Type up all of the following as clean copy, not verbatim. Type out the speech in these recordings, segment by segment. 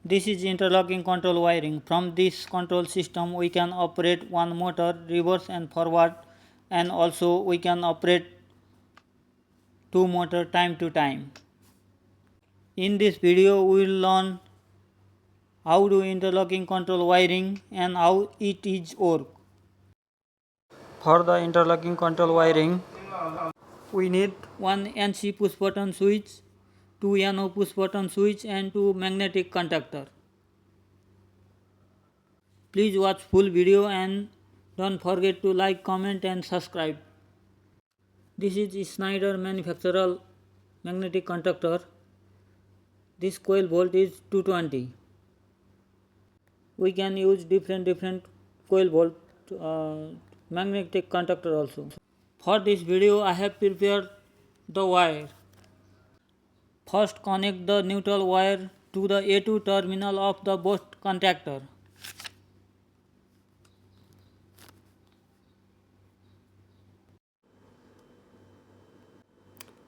This is interlocking control wiring. From this control system we can operate one motor reverse and forward, and also we can operate two motor time to time. In this video we will learn how to interlocking control wiring and how it is work. For the interlocking control wiring we need one NC push button switch, two NO push button switch and two magnetic contactor. Please watch full video and don't forget to like, comment and subscribe. This is Schneider manufacturer magnetic contactor. This coil volt is 220. We can use different coil volt magnetic contactor also. For this video I have prepared the wire. First connect the neutral wire to the A2 terminal of the both contactor.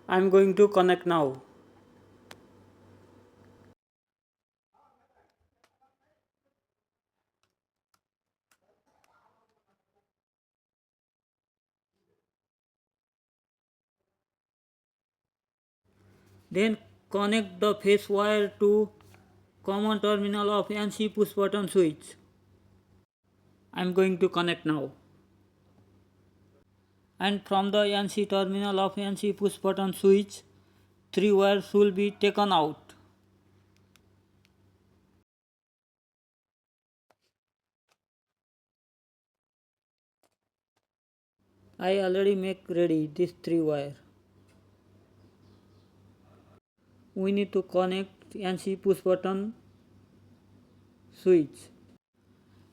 I am going to connect now. Then connect the face wire to common terminal of NC push button switch. I am going to connect now. And from the NC terminal of NC push button switch, 3 wires will be taken out. I already make ready this 3 wire. We need to connect NC push button switch.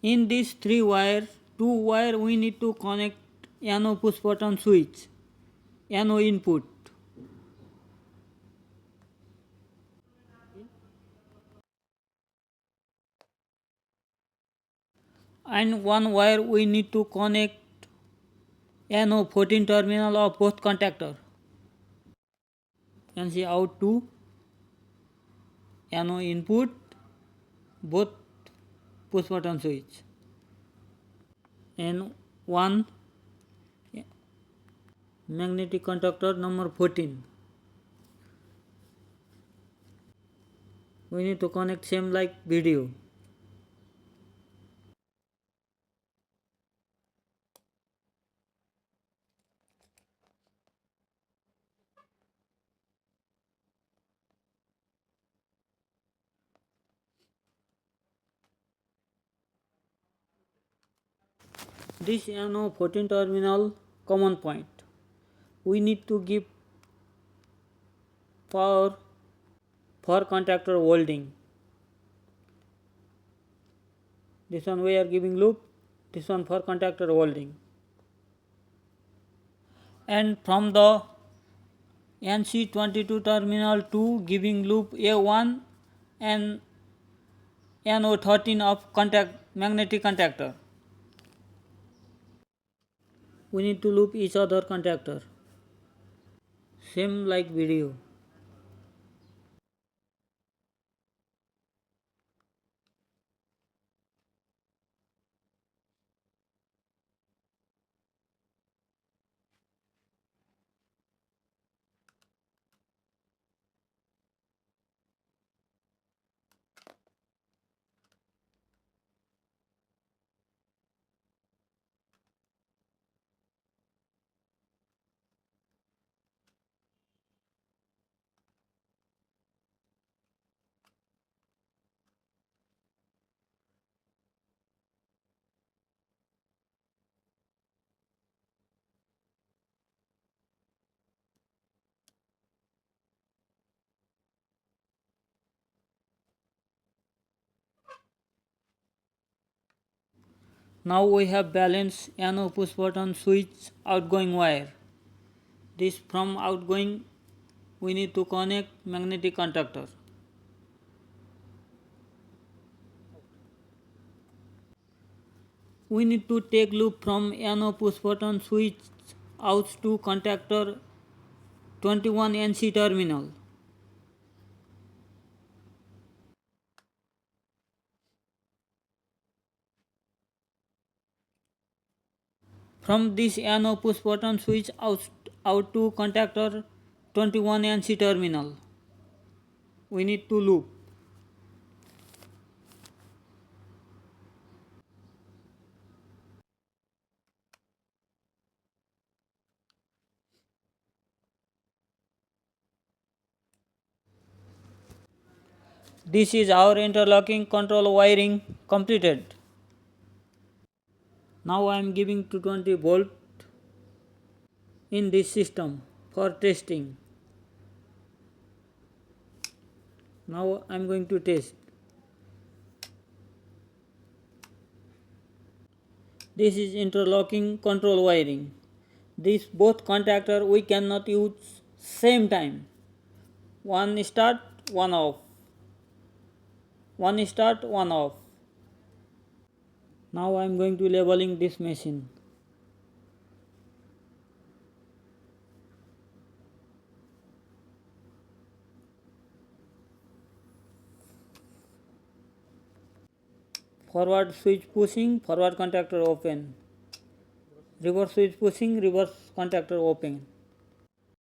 In this 3 wire, 2 wire we need to connect NO push button switch, NO input. And 1 wire we need to connect NO 14 terminal of both contactor. NC out to NO input, both push button switch. And 1 magnetic contactor number 14. We need to connect same like video. This NO 14 terminal common point. We need to give power for contactor holding. This one we are giving loop, this one for contactor holding. And from the NC22 terminal to giving loop A1 and NO13 of magnetic contactor. We need to loop each other contactor. Same like video. Now we have balanced NO push button switch outgoing wire. This from outgoing we need to connect magnetic contactor. We need to take loop from NO push button switch out to contactor 21 NC terminal. From this NO push button switch out to contactor 21 NC terminal. We need to loop. This is our interlocking control wiring completed. Now I am giving 220 volt in this system for testing. Now I am going to test. This is interlocking control wiring. This both contactor we cannot use same time. One start, one off. One start, one off. Now I am going to labeling this machine. Forward switch pushing, forward contactor open. Reverse switch pushing, reverse contactor open.